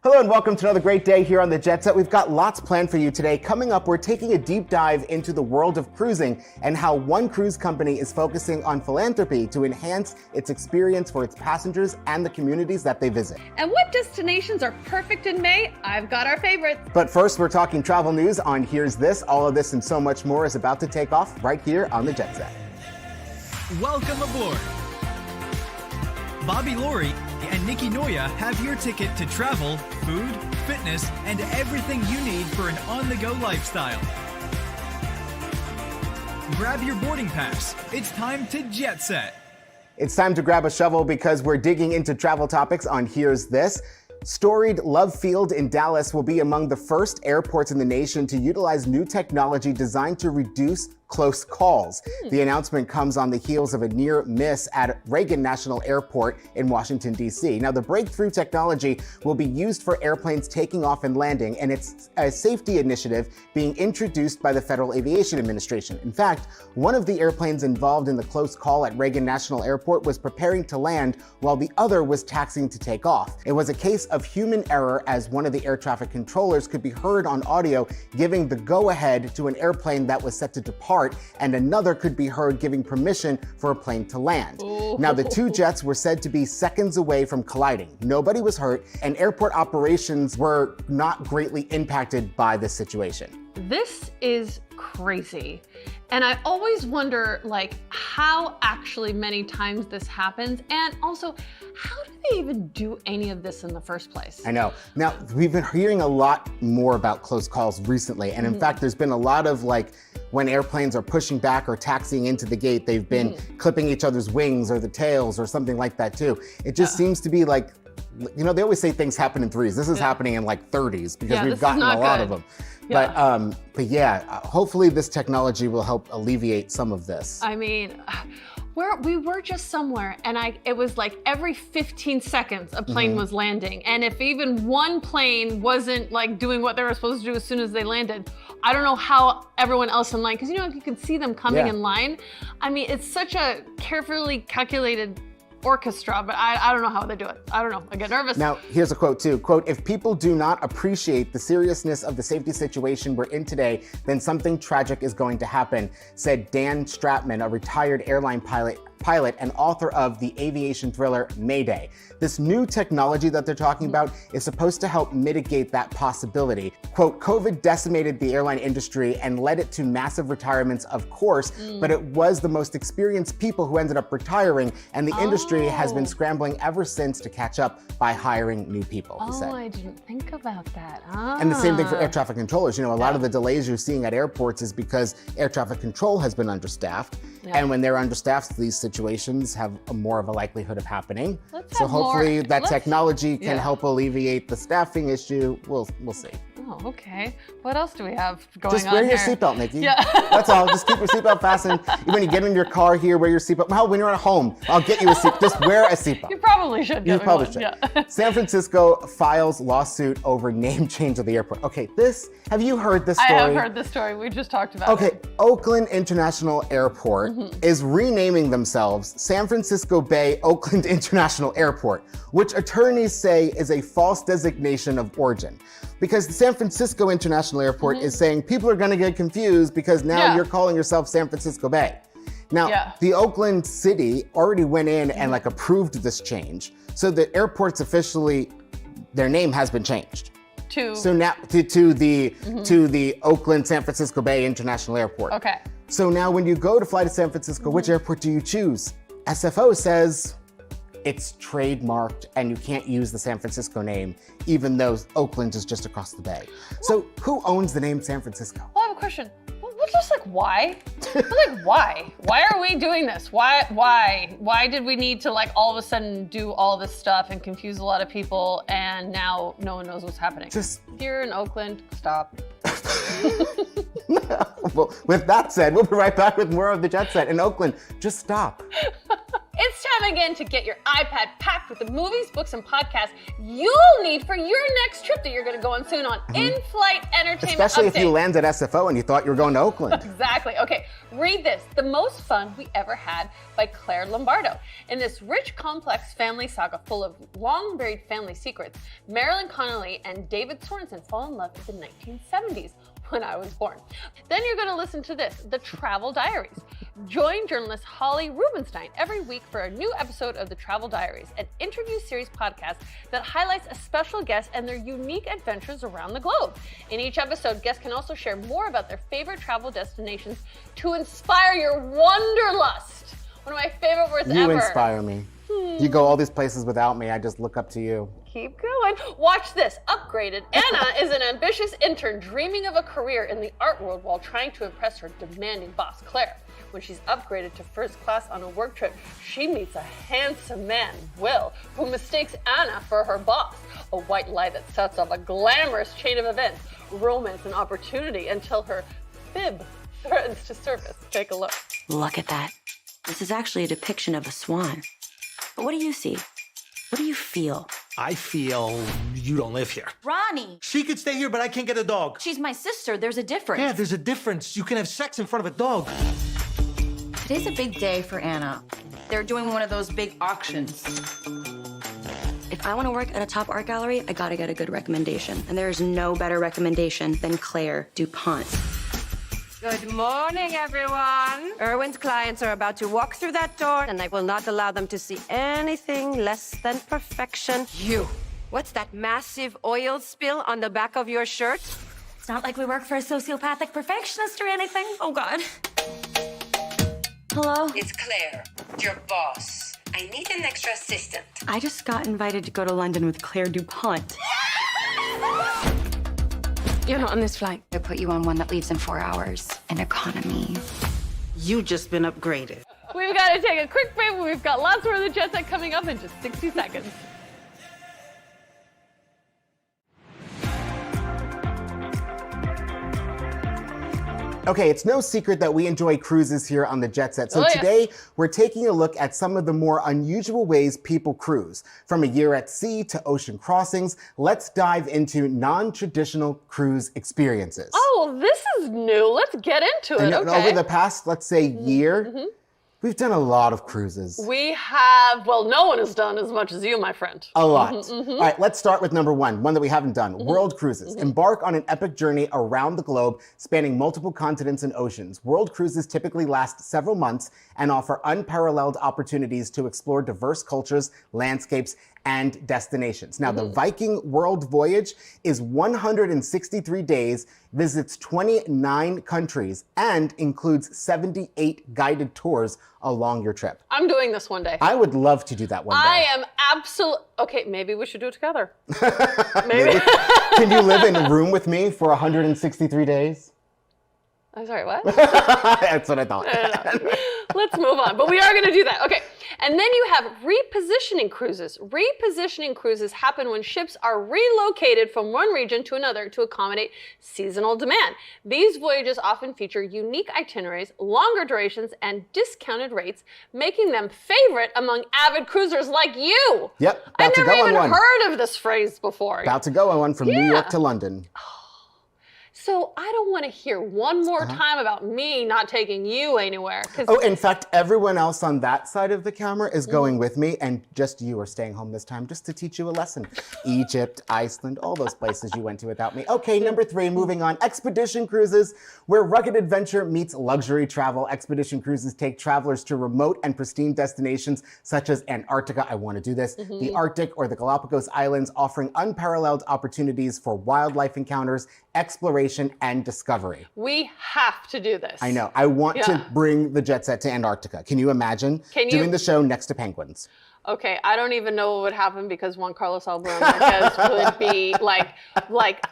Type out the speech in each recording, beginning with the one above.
Hello and welcome to another great day here on the Jet Set. We've got lots planned for you today. Coming up, we're taking a deep dive into the world of cruising and how one cruise company is focusing on philanthropy to enhance its experience for its passengers and the communities that they visit. And what destinations are perfect in May? I've got our favorites. But first, we're talking travel news on Here's This. All of this and so much more is about to take off right here on the Jet Set. Welcome aboard. Bobby Laurie and Nikki Noya have your ticket to travel, food, fitness, and everything you need for an on-the-go lifestyle. Grab your boarding pass. It's time to jet set. It's time to grab a shovel because we're digging into travel topics on Here's This. Storied Love Field in Dallas will be among the first airports in the nation to utilize new technology designed to reduce close calls. The announcement comes on the heels of a near miss at Reagan National Airport in Washington, D.C. Now, the breakthrough technology will be used for airplanes taking off and landing, and it's a safety initiative being introduced by the Federal Aviation Administration. In fact, one of the airplanes involved in the close call at Reagan National Airport was preparing to land while the other was taxiing to take off. It was a case of human error, as one of the air traffic controllers could be heard on audio giving the go-ahead to an airplane that was set to depart, and another could be heard giving permission for a plane to land. Ooh. Now, the two jets were said to be seconds away from colliding. Nobody was hurt, and airport operations were not greatly impacted by this situation. This is crazy. And I always wonder, how actually many times this happens, and also, how do they even do any of this in the first place? I know. Now, we've been hearing a lot more about close calls recently, and in fact, there's been a lot of when airplanes are pushing back or taxiing into the gate, they've been clipping each other's wings or the tails or something like that too. It just seems to be they always say things happen in threes. This is happening in 30s because we've gotten a lot of them. Yeah. But yeah, hopefully this technology will help alleviate some of this. I mean, we were just somewhere, and it was every 15 seconds a plane was landing. And if even one plane wasn't doing what they were supposed to do as soon as they landed, I don't know how everyone else in line, because you can see them coming in line. I mean, it's such a carefully calculated orchestra, but I don't know how they do it. I don't know. I get nervous. Now, here's a quote too. Quote, "If people do not appreciate the seriousness of the safety situation we're in today, then something tragic is going to happen," said Dan Stratman, a retired airline pilot and author of the aviation thriller Mayday. This new technology that they're talking about is supposed to help mitigate that possibility. Quote, "COVID decimated the airline industry and led it to massive retirements, of course, but it was the most experienced people who ended up retiring, and the industry has been scrambling ever since to catch up by hiring new people," he said. Oh, I didn't think about that. And the same thing for air traffic controllers. A lot of the delays you're seeing at airports is because air traffic control has been understaffed. And when they're understaffed, these situations have more of a likelihood of happening. So hopefully that technology can help alleviate the staffing issue. We'll see. Oh, okay. What else do we have going on Just wear here? your seatbelt, Nikki. Yeah. That's all. Just keep your seatbelt fastened. When you get in your car here, wear your seatbelt. Well, when you're at home, I'll get you a seat. Just wear a seatbelt. You probably should. You probably should. Yeah. San Francisco files lawsuit over name change of the airport. Okay, have you heard this story? I have heard this story. We just talked about it. Okay, Oakland International Airport is renaming themselves San Francisco Bay Oakland International Airport, which attorneys say is a false designation of origin. Because the San Francisco International Airport is saying people are gonna get confused because now you're calling yourself San Francisco Bay. Now, the Oakland city already went in and approved this change. So the airport's officially, their name has been changed. So now to the Oakland San Francisco Bay International Airport. Okay. So now when you go to fly to San Francisco, which airport do you choose? SFO says it's trademarked and you can't use the San Francisco name, even though Oakland is just across the bay. So who owns the name San Francisco? Well, I have a question. Just why? Why? Why are we doing this? Why did we need to all of a sudden do all this stuff and confuse a lot of people, and now no one knows what's happening? Just here in Oakland, stop. Well, with that said, we'll be right back with more of the Jet Set in Oakland. Just stop. It's time again to get your iPad packed with the movies, books, and podcasts you'll need for your next trip that you're going to go on soon on In-Flight Entertainment Especially if you Update. land at SFO and you thought you were going to Oakland. Exactly. Okay, read this. The Most Fun We Ever Had by Claire Lombardo. In this rich, complex family saga full of long-buried family secrets, Marilyn Connolly and David Sorensen fall in love in the 1970s, when I was born. Then you're going to listen to this, The Travel Diaries. Join journalist Holly Rubenstein every week for a new episode of The Travel Diaries, an interview series podcast that highlights a special guest and their unique adventures around the globe. In each episode, guests can also share more about their favorite travel destinations to inspire your wanderlust. One of my favorite words ever. You inspire me. You go all these places without me. I just look up to you. Keep going. Watch this. Upgraded. Anna is an ambitious intern dreaming of a career in the art world while trying to impress her demanding boss, Claire. When she's upgraded to first class on a work trip, she meets a handsome man, Will, who mistakes Anna for her boss. A white lie that sets off a glamorous chain of events, romance, and opportunity until her fib threatens to surface. Take a look. Look at that. This is actually a depiction of a swan. But what do you see? What do you feel? I feel you don't live here. Ronnie, She could stay here, but I can't get a dog. she's my sister. There's a difference. Yeah, there's a difference. You can have sex in front of a dog. Today's a big day for Anna. They're doing one of those big auctions. If I want to work at a top art gallery, I gotta get a good recommendation. And there is no better recommendation than Claire DuPont. Good morning, everyone. Erwin's clients are about to walk through that door, and I will not allow them to see anything less than perfection. You. What's that massive oil spill on the back of your shirt? It's not like we work for a sociopathic perfectionist or anything. Oh, God. Hello? It's Claire, your boss. I need an extra assistant. I just got invited to go to London with Claire DuPont. You're not on this flight. I put you on one that leaves in 4 hours. An economy. You just been upgraded. We've got to take a quick break, but we've got lots more of the Jet Set coming up in just 60 seconds. Okay, it's no secret that we enjoy cruises here on the Jet Set. So Oh, yeah. today, we're taking a look at some of the more unusual ways people cruise. From a year at sea to ocean crossings, let's dive into non-traditional cruise experiences. Oh, this is new. Let's get into it. And Okay. over the past, let's say, year, we've done a lot of cruises. We have, well, no one has done as much as you, my friend. A lot. All right, let's start with number one that we haven't done. World cruises. Embark on an epic journey around the globe, spanning multiple continents and oceans. World cruises typically last several months and offer unparalleled opportunities to explore diverse cultures, landscapes, and destinations. Now, the Viking World Voyage is 163 days, visits 29 countries, and includes 78 guided tours along your trip. I'm doing this one day. I would love to do that one day. I am absolutely, okay, maybe we should do it together. Maybe. Can you live in a room with me for 163 days? I'm sorry, what? That's what I thought. Let's move on. But we are going to do that. Okay. And then you have repositioning cruises. Repositioning cruises happen when ships are relocated from one region to another to accommodate seasonal demand. These voyages often feature unique itineraries, longer durations, and discounted rates, making them favorite among avid cruisers like you. Yep, I've about to never go on even one. heard of this phrase before. About to go on one from New York to London. So I don't want to hear one more time about me not taking you anywhere. 'Cause Oh, in fact, everyone else on that side of the camera is going with me, and just you are staying home this time just to teach you a lesson. Egypt, Iceland, all those places you went to without me. Okay, number three, moving on. Expedition cruises, where rugged adventure meets luxury travel. Expedition cruises take travelers to remote and pristine destinations such as Antarctica, I want to do this, the Arctic, or the Galapagos Islands, offering unparalleled opportunities for wildlife encounters, exploration, and discovery. we have to do this. I know. I want Yeah. to bring the Jet Set to Antarctica. Can you imagine Can you- doing the show next to penguins? Okay, I don't even know what would happen because Juan Carlos Alvarez Marquez would be like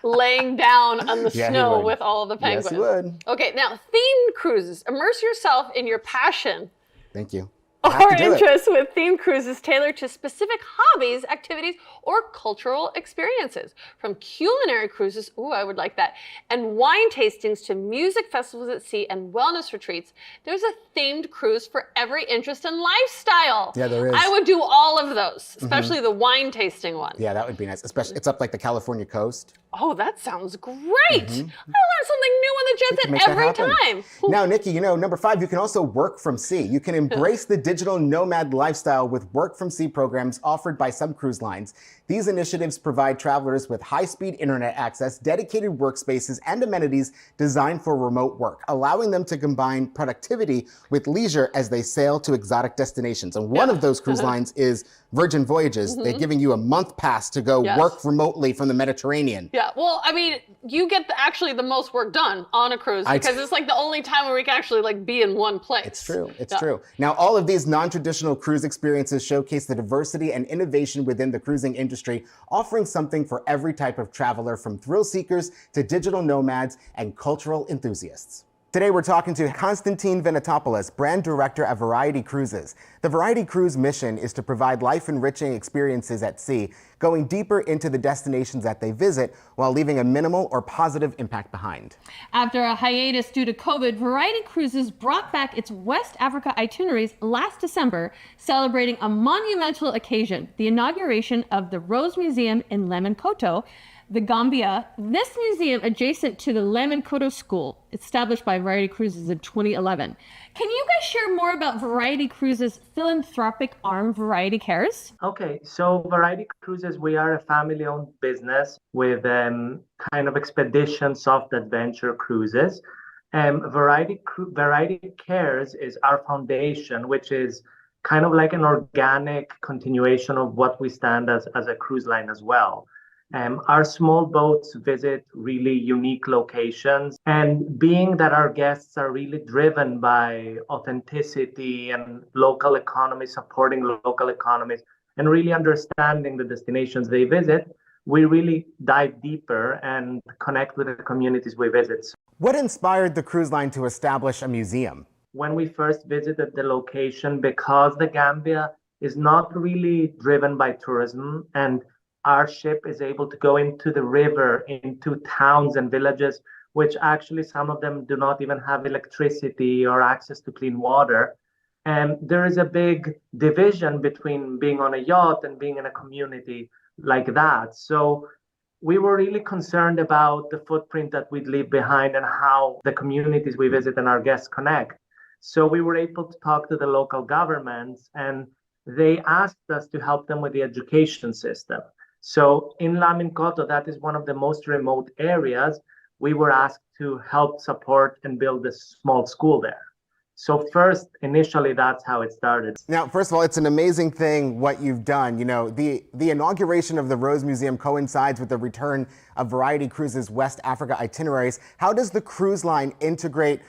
laying down on the Yeah, he snow would. with all of the penguins. Yes, he would. Okay, now themed cruises. Immerse yourself in your passion. Thank you. Or interests with themed cruises tailored to specific hobbies, activities, or cultural experiences. From culinary cruises, ooh, I would like that, and wine tastings to music festivals at sea and wellness retreats, there's a themed cruise for every interest and lifestyle. Yeah, there is. I would do all of those, especially the wine tasting one. Yeah, that would be nice. Especially, it's up like the California coast. Oh, that sounds great. I learn something new on the jet set every time. Now, Nikki, you know, number 5, you can also work from sea. You can embrace the digital nomad lifestyle with work from sea programs offered by some cruise lines. These initiatives provide travelers with high-speed internet access, dedicated workspaces, and amenities designed for remote work, allowing them to combine productivity with leisure as they sail to exotic destinations. And one of those cruise lines is Virgin Voyages. They're giving you a month pass to go work remotely from the Mediterranean. Yeah, well, I mean, you get actually the most work done on a cruise because it's like the only time where we can actually like be in one place. It's true. It's true. Now, all of these non-traditional cruise experiences showcase the diversity and innovation within the cruising industry, offering something for every type of traveler, from thrill seekers to digital nomads and cultural enthusiasts. Today, we're talking to Konstantin Venetopoulos, brand director at Variety Cruises. The Variety Cruise mission is to provide life-enriching experiences at sea, going deeper into the destinations that they visit while leaving a minimal or positive impact behind. After a hiatus due to COVID, Variety Cruises brought back its West Africa itineraries last December, celebrating a monumental occasion, the inauguration of the Rose Museum in Lemmenkoto, the Gambia. This museum, adjacent to the Lemmenkoto School, established by Variety Cruises in 2011. Can you guys share more about Variety Cruises' philanthropic arm, Variety Cares? Okay, so Variety Cruises, we are a family-owned business with kind of expedition, soft adventure cruises. Variety Cares is our foundation, which is kind of like an organic continuation of what we stand as a cruise line as well. Our small boats visit really unique locations, and being that our guests are really driven by authenticity and local economy, supporting local economies, and really understanding the destinations they visit, we really dive deeper and connect with the communities we visit. What inspired the cruise line to establish a museum? When we first visited the location, because the Gambia is not really driven by tourism, and our ship is able to go into the river, into towns and villages, which actually some of them do not even have electricity or access to clean water. And there is a big division between being on a yacht and being in a community like that. So we were really concerned about the footprint that we'd leave behind and how the communities we visit and our guests connect. So we were able to talk to the local governments, and they asked us to help them with the education system. So in Lemmenkoto, that is one of the most remote areas, we were asked to help support and build a small school there. So first, initially, that's how it started. Now, first of all, it's an amazing thing what you've done. You know, the inauguration of the Rose Museum coincides with the return of Variety Cruises' West Africa itineraries. How does the cruise line integrate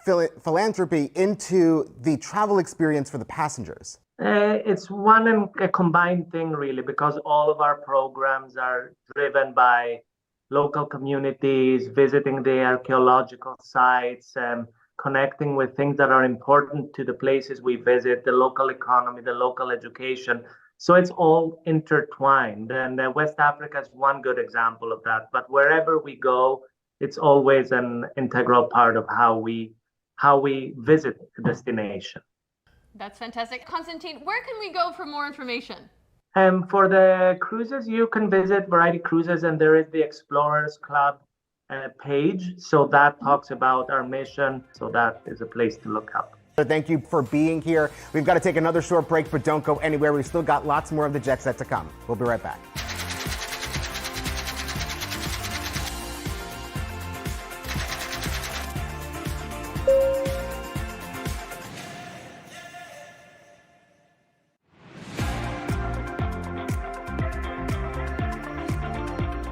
philanthropy into the travel experience for the passengers? It's a combined thing, really, because all of our programs are driven by local communities, visiting the archaeological sites, connecting with things that are important to the places we visit, the local economy, the local education. So it's all intertwined. And West Africa is one good example of that. But wherever we go, it's always an integral part of how we visit a destination. That's fantastic. Konstantin, where can we go for more information? For the cruises, you can visit Variety Cruises, and there is the Explorers Club page. So that talks about our mission. So that is a place to look up. Thank you for being here. We've got to take another short break, but don't go anywhere. We've still got lots more of the Jet Set to come. We'll be right back.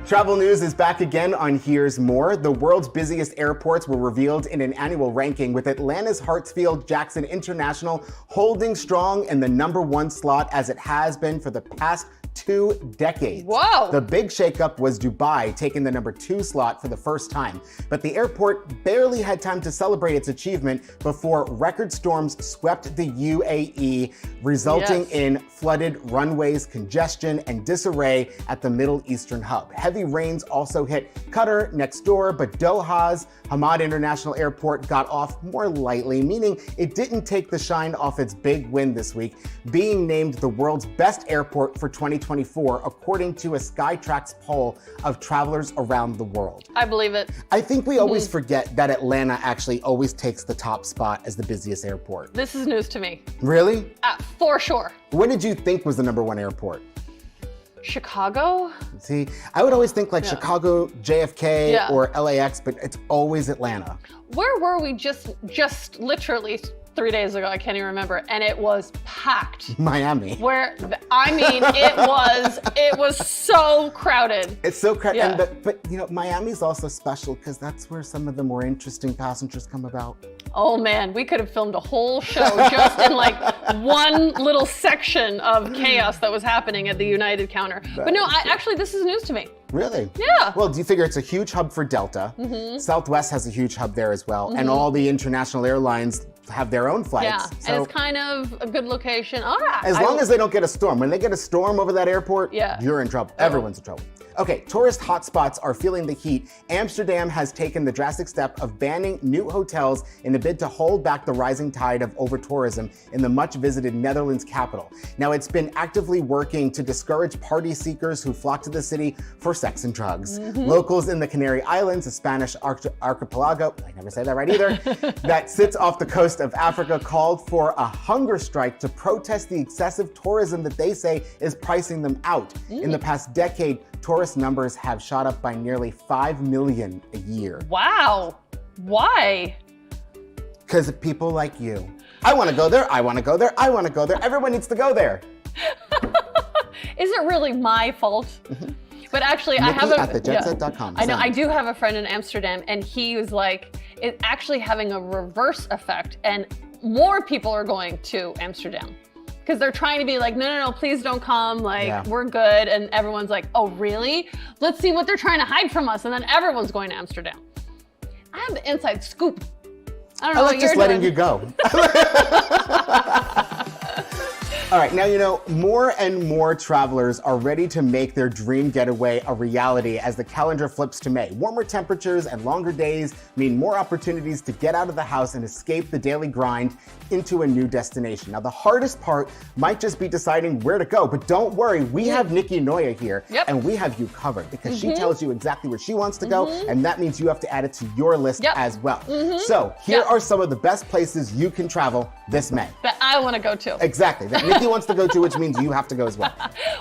Travel news is back again on Here's More. The world's busiest airports were revealed in an annual ranking, with Atlanta's Hartsfield-Jackson International holding strong in the #1 slot as it has been for the past 2 decades. Whoa. The big shakeup was Dubai taking the number 2 slot for the first time, but the airport barely had time to celebrate its achievement before record storms swept the UAE, resulting in flooded runways, congestion, and disarray at the Middle Eastern hub. Heavy rains also hit Qatar next door, but Doha's Hamad International Airport got off more lightly, meaning it didn't take the shine off its big win this week, being named the world's best airport for 2024, according to a Skytrax poll of travelers around the world. I believe it. I think we always forget that Atlanta actually always takes the top spot as the busiest airport. This is news to me. Really? For sure. What did you think was the number 1 airport? Chicago? See, I would always think like Chicago, JFK, or LAX, but it's always Atlanta. Where were we just literally 3 days ago? I can't even remember. And it was packed. Miami. It was so crowded. It's so crowded. Yeah. But you know, Miami's also special because that's where some of the more interesting passengers come about. Oh man, we could have filmed a whole show just in like one little section of chaos that was happening at the United counter. But no, actually this is news to me. Really? Yeah. Well, do you figure it's a huge hub for Delta? Southwest has a huge hub there as well. And all the international airlines have their own flights. Yeah, So and it's kind of a good location. All right. as long as they don't get a storm. When they get a storm over that airport, Yeah. you're in trouble. Everyone's in trouble. Okay, tourist hotspots are feeling the heat. Amsterdam has taken the drastic step of banning new hotels in a bid to hold back the rising tide of over-tourism in the much-visited Netherlands capital. Now, it's been actively working to discourage party seekers who flock to the city for sex and drugs. Locals in the Canary Islands, a Spanish archipelago, I never say that right either, that sits off the coast of Africa, called for a hunger strike to protest the excessive tourism that they say is pricing them out. In the past decade, tourist numbers have shot up by nearly 5 million a year. Wow. Why? Because of people like you. I want to go there, I want to go there, I want to go there. Everyone needs to go there. Is it really my fault? But actually, I Nikki have a at thejetset.com. I know. I do have a friend in Amsterdam, and he was like, it's actually having a reverse effect, and more people are going to Amsterdam because they're trying to be like, no, please don't come. Like, we're good, and everyone's like, oh, really? Let's see what they're trying to hide from us, and then everyone's going to Amsterdam. I have the inside scoop. I don't know. I like just letting you go. All right, now you know, more and more travelers are ready to make their dream getaway a reality as the calendar flips to May. Warmer temperatures and longer days mean more opportunities to get out of the house and escape the daily grind into a new destination. Now, the hardest part might just be deciding where to go, but don't worry, we have Nikki Noya here, and we have you covered because she tells you exactly where she wants to go, and that means you have to add it to your list as well. So here are some of the best places you can travel this May. That I want to go to. Exactly, that Nikki wants to go to, which means you have to go as well.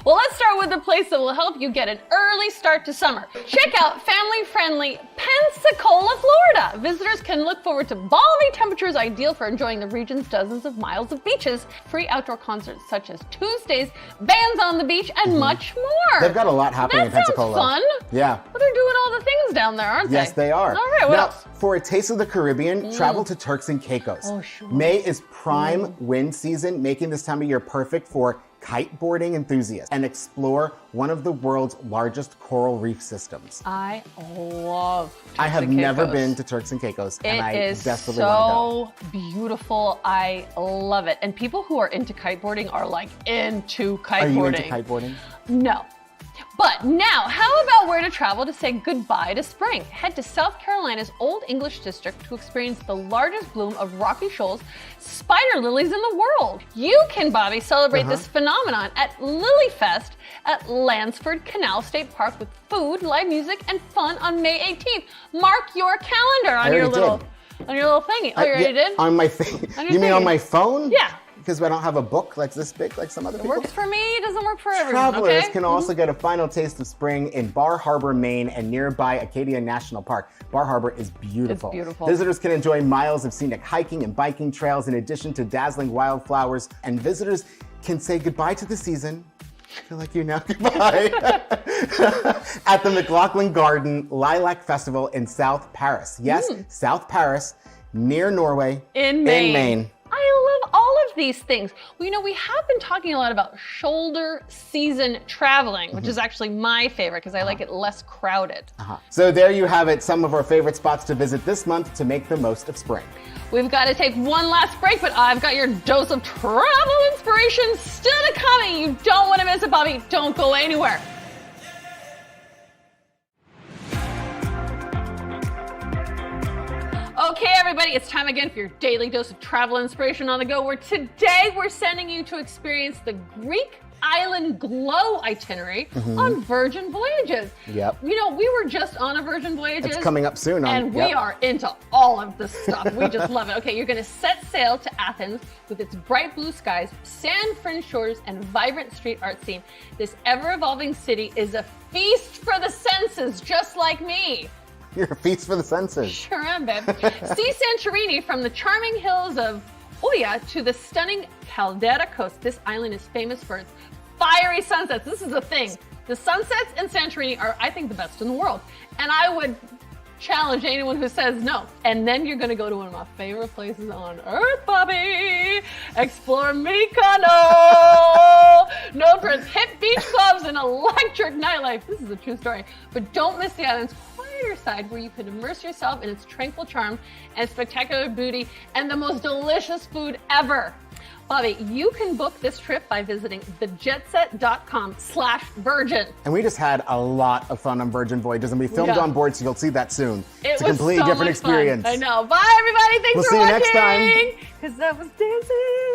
Well, let's start with the place that will help you get an early start to summer. Check out family-friendly Pensacola, Florida. Visitors can look forward to balmy temperatures ideal for enjoying the region's dozens of miles of beaches, free outdoor concerts such as Tuesdays, bands on the beach, and much more. They've got a lot happening in Pensacola. That sounds fun. Yeah. Well, they're doing all the things down there, aren't they? Yes, they are. All right, what now, else? For a taste of the Caribbean, travel to Turks and Caicos. Oh, sure. May is prime wind season, making this time of year perfect for kiteboarding enthusiasts and explore one of the world's largest coral reef systems. I love Turks I have and never Caicos. been to Turks and Caicos, and I It is desperately want so beautiful. I love it. And people who are into kiteboarding are like into kiteboarding. to go. Are you into kiteboarding? No. But now, how about where to travel to say goodbye to spring? Head to South Carolina's Old English District to experience the largest bloom of rocky shoals, spider lilies in the world. You can, Bobby, celebrate this phenomenon at Lily Fest at Lansford Canal State Park with food, live music, and fun on May 18th. Mark your calendar on your little thingy. Oh, you already did? On my thing. You mean on my phone? Yeah. Because I don't have a book like this big like some other people. Works for me, it doesn't work for everyone. Travelers Okay? can also get a final taste of spring in Bar Harbor, Maine, and nearby Acadia National Park. Bar Harbor is beautiful. It's beautiful. Visitors can enjoy miles of scenic hiking and biking trails in addition to dazzling wildflowers, and visitors can say goodbye to the season. I feel like you now goodbye. At the McLaughlin Garden Lilac Festival in South Paris. Yes, South Paris, near Norway. In Maine. I love all of of these things. Well, we have been talking a lot about shoulder season traveling, which is actually my favorite because I like it less crowded. So there you have it, some of our favorite spots to visit this month to make the most of spring. We've got to take one last break, but I've got your dose of travel inspiration still to come. You don't want to miss it, Bobby. Don't go anywhere. Okay, everybody, it's time again for your daily dose of travel inspiration on the go, where today we're sending you to experience the Greek island glow itinerary on Virgin Voyages. Yep. We were just on a Virgin Voyages. It's coming up soon. And we are into all of this stuff. We just love it. Okay, you're going to set sail to Athens with its bright blue skies, sand-fringed shores, and vibrant street art scene. This ever-evolving city is a feast for the senses, just like me. You're a feast for the senses. Sure am, babe. See Santorini from the charming hills of Oia to the stunning Caldera coast. This island is famous for its fiery sunsets. This is the thing. The sunsets in Santorini are, I think, the best in the world. And I would challenge anyone who says no. And then you're going to go to one of my favorite places on earth, Bobby. Explore Mykonos. Known for its hip beach clubs and electric nightlife. This is a true story. But don't miss the island's quieter side, where you can immerse yourself in its tranquil charm and spectacular beauty and the most delicious food ever. Bobby, you can book this trip by visiting thejetset.com/virgin. And we just had a lot of fun on Virgin Voyages, and we filmed on board, so you'll see that soon. It's a completely different experience. Fun. I know. Bye, everybody. Thanks We'll for see you watching. next time. Because I was dancing.